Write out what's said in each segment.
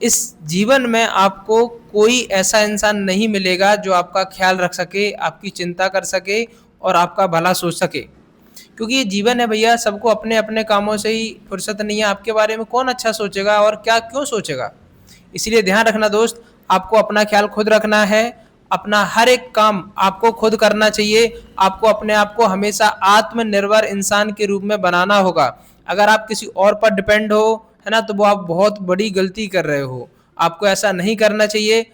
इस जीवन में आपको कोई ऐसा इंसान नहीं मिलेगा जो आपका ख्याल रख सके, आपकी चिंता कर सके और आपका भला सोच सके। क्योंकि ये जीवन है भैया, सबको अपने-अपने कामों से ही फुर्सत नहीं है, आपके बारे में कौन अच्छा सोचेगा और क्या क्यों सोचेगा? इसलिए ध्यान रखना दोस्त, आपको अपना ख्याल खुद रखना है, अपना हर एक काम आपको खुद करना चाहिए, आपको अपने आप को हमेशा आत्मनिर्भर इंसान के रूप में बनाना होगा। अगर आप किसी और पर डिपेंड हो, है ना, तो वो आप बहुत बड़ी गलती कर रहे हो। आपको ऐसा नहीं करना चाहिए।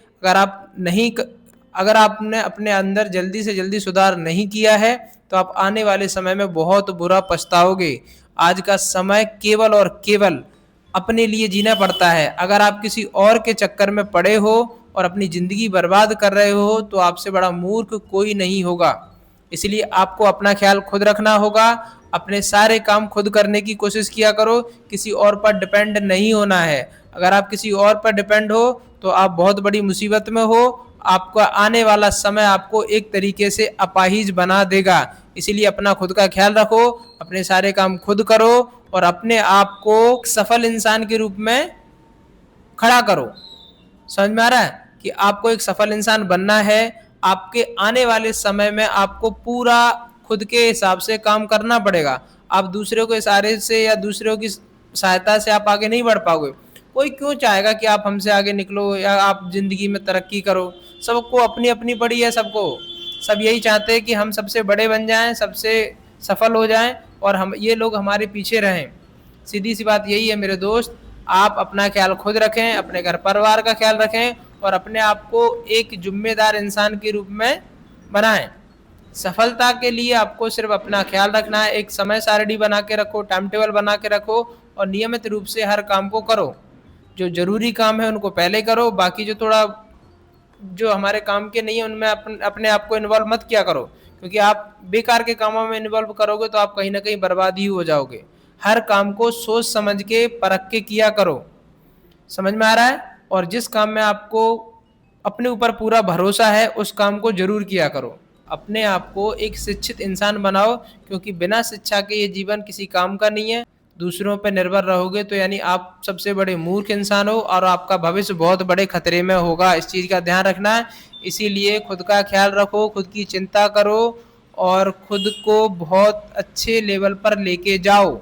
अगर आपने अपने अंदर जल्दी से जल्दी सुधार नहीं किया है, तो आप आने वाले समय में बहुत बुरा पछताओगे। आज का समय केवल और केवल अपने लिए जीना पड़ता है। अगर आप किसी और के चक्कर में पड़े हो और अपनी ज़िंदगी बर्बाद कर रहे हो, तो आपसे बड़ा मूर्ख कोई नहीं होगा। इसलिए आपको अपना ख्याल खुद रखना होगा, अपने सारे काम खुद करने की कोशिश किया करो, किसी और पर डिपेंड नहीं होना है। अगर आप किसी और पर डिपेंड हो, तो आप बहुत बड़ी मुसीबत में हो, आपका आने वाला समय आपको एक तरीके से अपाहिज बना देगा। इसीलिए अपना खुद का ख्याल रखो, अपने सारे काम खुद करो और अपने आप को सफल इंसान के रूप में खड़ा करो। समझ में आ रहा है कि आपको एक सफल इंसान बनना है। आपके आने वाले समय में आपको पूरा खुद के हिसाब से काम करना पड़ेगा। आप दूसरों के इशारे से या दूसरों की सहायता से आप आगे नहीं बढ़ पाओगे। कोई क्यों चाहेगा कि आप हमसे आगे निकलो या आप ज़िंदगी में तरक्की करो? सबको अपनी-अपनी पड़ी है सबको। सब यही चाहते हैं कि हम सबसे बड़े बन जाएँ, सबसे सफल हो जाएँ और हम ये लोग हमारे पीछे रहें। सीधी सी बात यही है मेरे दोस्त, आप अपना ख्याल खुद रखें, अपने घर परिवार का ख्याल रखें और अपने आप को एक जिम्मेदार इंसान के रूप में बनाएं। सफलता के लिए आपको सिर्फ अपना ख्याल रखना है, एक समय सारणी बना के रखो, टाइम टेबल बना के रखो और नियमित रूप से हर काम को करो। जो जरूरी काम है उनको पहले करो, बाकी जो हमारे काम के नहीं है उनमें अपने आप को इन्वॉल्व मत किया करो, क्योंकि आप बेकार के कामों में इन्वॉल्व करोगे तो आप कहीं ना कहीं बर्बाद ही हो जाओगे। हर काम को सोच समझ के परख के किया करो। समझ में आ रहा है? और जिस काम में आपको अपने ऊपर पूरा भरोसा है उस काम को जरूर किया करो। अपने आप को एक शिक्षित इंसान बनाओ, क्योंकि बिना शिक्षा के ये जीवन किसी काम का नहीं है। दूसरों पर निर्भर रहोगे तो यानी आप सबसे बड़े मूर्ख इंसान हो और आपका भविष्य बहुत बड़े खतरे में होगा। इस चीज़ का ध्यान रखना है। इसीलिए खुद का ख्याल रखो, खुद की चिंता करो और खुद को बहुत अच्छे लेवल पर लेके जाओ।